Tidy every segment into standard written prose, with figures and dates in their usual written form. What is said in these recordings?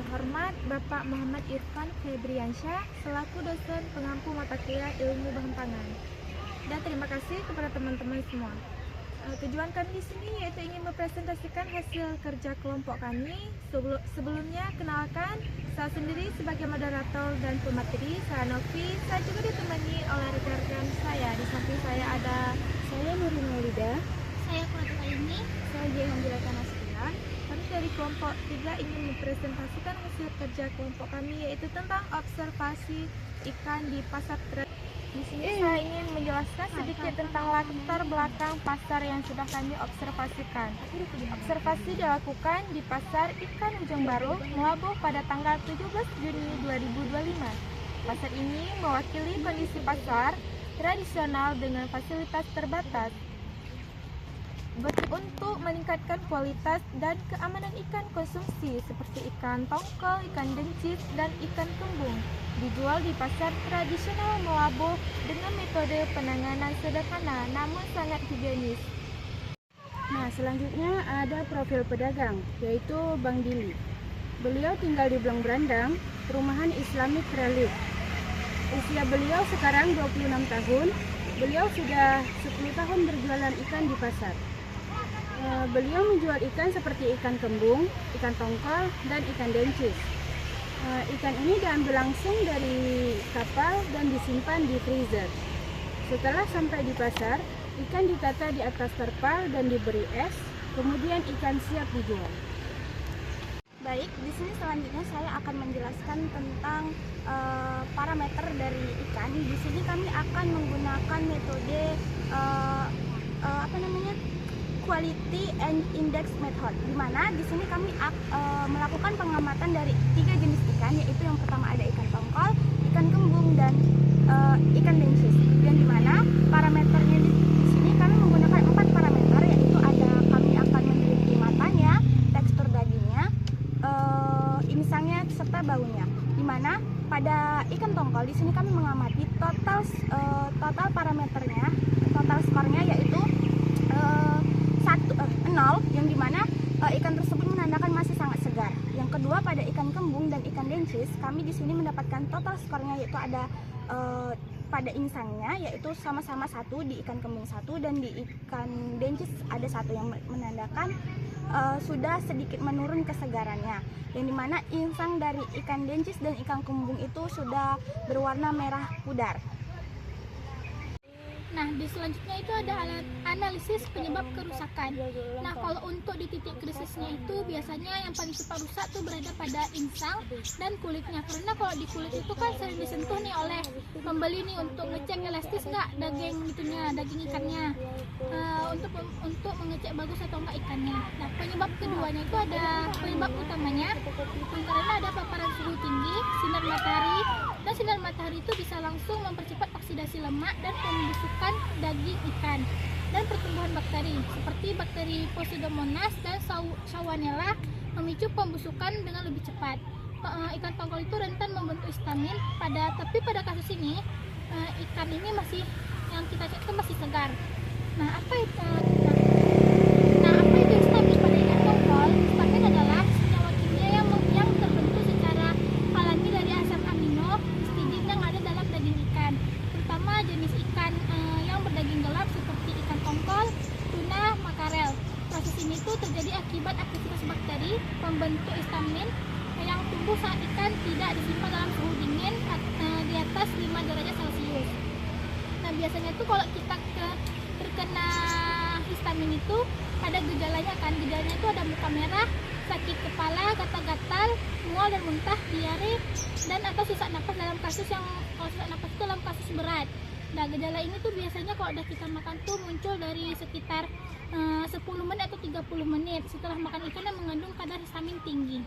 terhormat Bapak Muhammad Irfan Febriansyah selaku dosen pengampu mata kuliah Ilmu Bahan Pangan. Dan terima kasih kepada teman-teman semua. Tujuan kami di sini yaitu ingin mempresentasikan hasil kerja kelompok kami. Sebelumnya kenalkan, saya sendiri sebagai moderator dan pemateri, saya Novi. Saya juga ditemani oleh rekan-rekan saya. Di samping saya ada Saya Nurul Maulida. Saya Kurata ini. Saya Jehan Jilatan Aspiran. Kami dari kelompok 3 ingin mempresentasikan hasil kerja kelompok kami yaitu tentang observasi ikan di pasar tradisional. Di sini saya ingin menjelaskan sedikit tentang latar belakang pasar yang sudah kami observasikan. Observasi dilakukan di pasar ikan Ujung Baru, Melabuh pada tanggal 17 Juni 2025. Pasar ini mewakili kondisi pasar tradisional dengan fasilitas terbatas untuk meningkatkan kualitas dan keamanan ikan konsumsi seperti ikan tongkol, ikan dencis, dan ikan kembung dijual di pasar tradisional Melabuh dengan metode penanganan sederhana namun sangat higienis. Nah, selanjutnya ada profil pedagang, yaitu Bang Dili. Beliau tinggal di Belang Berandang, perumahan Islamic Relief. Usia beliau sekarang 26 tahun. Beliau sudah 10 tahun berjualan ikan di pasar. Beliau menjual ikan seperti ikan kembung, ikan tongkol, dan ikan dencis. Ikan ini diambil langsung dari kapal dan disimpan di freezer. Setelah sampai di pasar, ikan ditata di atas terpal dan diberi es, kemudian ikan siap dijual. Baik, di sini selanjutnya saya akan menjelaskan tentang parameter dari ikan. Di sini kami akan menggunakan metode Quality and Index Method, di mana di sini kami melakukan pengamatan dari 3 jenis ikan, yaitu yang pertama ada ikan tongkol, ikan kembung, dan ikan dencis. Dan di mana parameternya di sini kami menggunakan 4 parameter, yaitu kami akan meneliti matanya, tekstur dagingnya, insangnya serta baunya. Di mana pada ikan tongkol di sini kami mengamati total parameternya, total skornya yaitu 0, yang dimana ikan tersebut menandakan masih sangat segar. Yang kedua pada ikan kembung dan ikan dencis, kami di sini mendapatkan total skornya yaitu ada pada insangnya yaitu sama-sama 1, di ikan kembung 1 dan di ikan dencis ada 1 yang menandakan sudah sedikit menurun kesegarannya. Yang dimana insang dari ikan dencis dan ikan kembung itu sudah berwarna merah pudar. Nah, di selanjutnya itu ada analisis penyebab kerusakan. Nah, kalau untuk di titik krisisnya itu biasanya yang paling cepat rusak tuh berada pada insang dan kulitnya. Karena kalau di kulit itu kan sering disentuh nih oleh pembeli nih untuk ngecek elastis nggak daging ikannya. Untuk mengecek bagus atau enggak ikannya. Nah, penyebab keduanya itu ada penyebab utamanya karena ada paparan suhu tinggi, sinar matahari. Dan sinar matahari itu bisa langsung mempercepat oksidasi lemak dan pembusukan daging ikan dan pertumbuhan bakteri seperti bakteri Pseudomonas dan Salmonella memicu pembusukan dengan lebih cepat. Ikan tongkol itu rentan membentuk histamin tapi pada kasus ini ikan ini masih yang kita cek itu masih segar. Nah, apa itu histamin pada ikan tongkol? Histamin adalah senyawa kimia yang terbentuk secara alami dari asam amino histidin yang ada dalam daging ikan, terutama jenis ikan yang berdaging gelap seperti ikan tongkol, tuna, makarel. Proses ini tuh terjadi akibat aktivitas bakteri pembentuk histamin yang tumbuh saat ikan tidak disimpan dalam suhu dingin di atas 5 derajat Celcius. Nah, biasanya tuh kalau kita terkena histamin itu ada gejalanya kan. Gejalanya itu ada muka merah, sakit kepala, gatal-gatal, mual dan muntah, diare, dan atau sesak napas dalam kasus itu dalam kasus berat. Nah, gejala ini tuh biasanya kalau udah kita makan tuh muncul dari sekitar 10 menit atau 30 menit setelah makan ikan yang mengandung kadar histamin tinggi.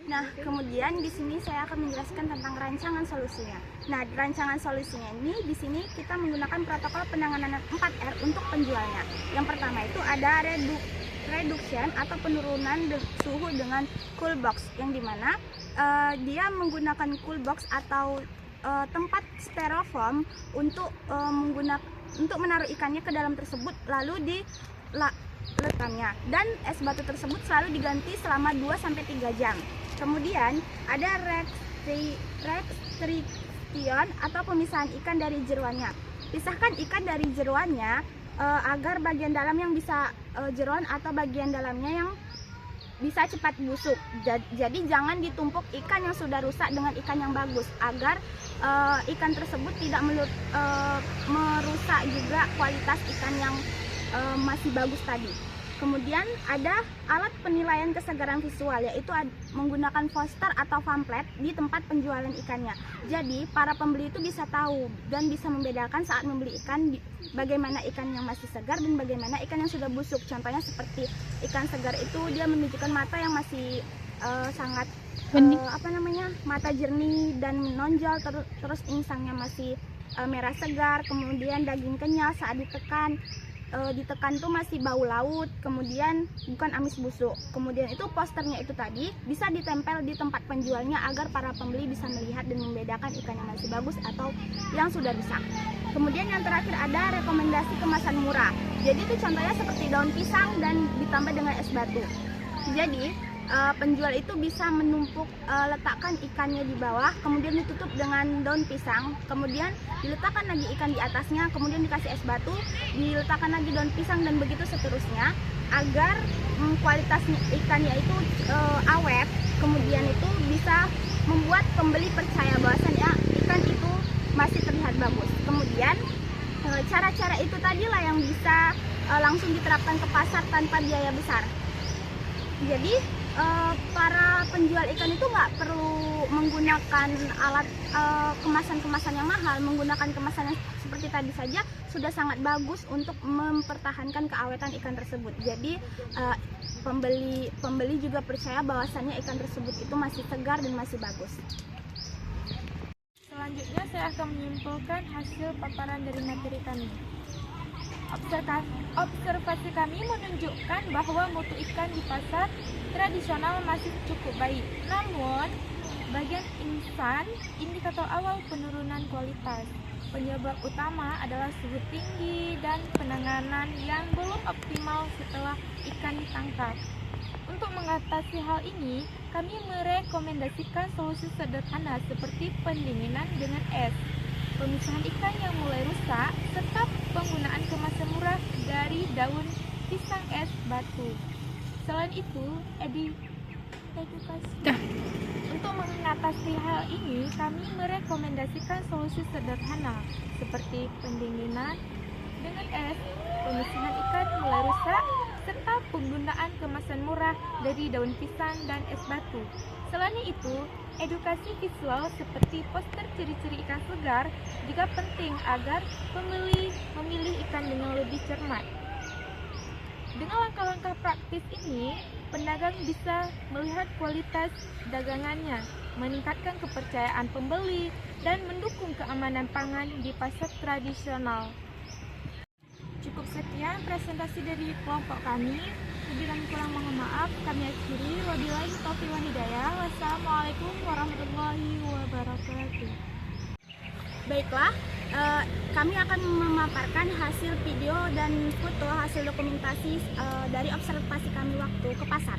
Nah, kemudian di sini saya akan menjelaskan tentang rancangan solusinya. Nah, rancangan solusinya ini di sini kita menggunakan protokol penanganan 4R untuk penjualnya. Yang pertama itu ada reduction atau penurunan suhu dengan cool box, yang dimana dia menggunakan cool box atau tempat styrofoam untuk menaruh ikannya ke dalam tersebut, lalu letaknya, dan es batu tersebut selalu diganti selama 2-3 jam. Kemudian ada restriction atau pemisahan ikan dari jeroannya. Pisahkan ikan dari jeroannya agar bagian dalam yang bisa jeroan atau bagian dalamnya yang bisa cepat busuk. Jadi jangan ditumpuk ikan yang sudah rusak dengan ikan yang bagus agar ikan tersebut tidak merusak juga kualitas ikan yang masih bagus tadi. Kemudian ada alat penilaian kesegaran visual, yaitu menggunakan poster atau pamflet di tempat penjualan ikannya. Jadi para pembeli itu bisa tahu dan bisa membedakan saat membeli ikan bagaimana ikan yang masih segar dan bagaimana ikan yang sudah busuk. Contohnya seperti ikan segar itu dia menunjukkan mata yang masih sangat mata jernih dan menonjol, terus insangnya masih merah segar, kemudian daging kenyal saat ditekan tuh masih bau laut, kemudian bukan amis busuk. Kemudian itu posternya itu tadi bisa ditempel di tempat penjualnya agar para pembeli bisa melihat dan membedakan ikan yang masih bagus atau yang sudah rusak. Kemudian yang terakhir ada rekomendasi kemasan murah. Jadi itu contohnya seperti daun pisang dan ditambah dengan es batu. Jadi penjual itu bisa menumpuk letakkan ikannya di bawah, kemudian ditutup dengan daun pisang, kemudian diletakkan lagi ikan di atasnya, kemudian dikasih es batu, diletakkan lagi daun pisang, dan begitu seterusnya agar kualitas ikannya itu awet. Kemudian itu bisa membuat pembeli percaya bahwasannya ikan itu masih terlihat bagus. Kemudian cara-cara itu tadilah yang bisa langsung diterapkan ke pasar tanpa biaya besar. Jadi para penjual ikan itu nggak perlu menggunakan alat kemasan-kemasan yang mahal, menggunakan kemasan yang seperti tadi saja sudah sangat bagus untuk mempertahankan keawetan ikan tersebut. Jadi pembeli juga percaya bahwasannya ikan tersebut itu masih segar dan masih bagus. Selanjutnya saya akan menyimpulkan hasil paparan dari materi kami. Observasi kami menunjukkan bahwa mutu ikan di pasar tradisional masih cukup baik. Namun, bagian instan indikator awal penurunan kualitas. Penyebab utama adalah suhu tinggi dan penanganan yang belum optimal setelah ikan ditangkap. Untuk mengatasi hal ini, kami merekomendasikan solusi sederhana seperti pendinginan dengan es, pemisahan ikan yang mulai rusak, serta penggunaan kemasan murah dari daun pisang es batu. Selain itu, edukasi. Untuk mengatasi hal ini, kami merekomendasikan solusi sederhana seperti pendinginan dengan es, pemisahan ikan mulai rusak, serta penggunaan kemasan murah dari daun pisang dan es batu. Selain itu, edukasi visual seperti poster ciri-ciri ikan segar juga penting agar pembeli memilih ikan dengan lebih cermat. Dengan langkah-langkah praktis ini, pedagang bisa melihat kualitas dagangannya, meningkatkan kepercayaan pembeli, dan mendukung keamanan pangan di pasar tradisional. Cukup sekian presentasi dari kelompok kami. Lebih dan kurang mohon maaf. Kami akhiri. Wabillahi taufiq wal hidayah. Wassalamualaikum warahmatullahi wabarakatuh. Baiklah, kami akan memaparkan hasil video dan foto hasil dokumentasi dari observasi kami waktu ke pasar.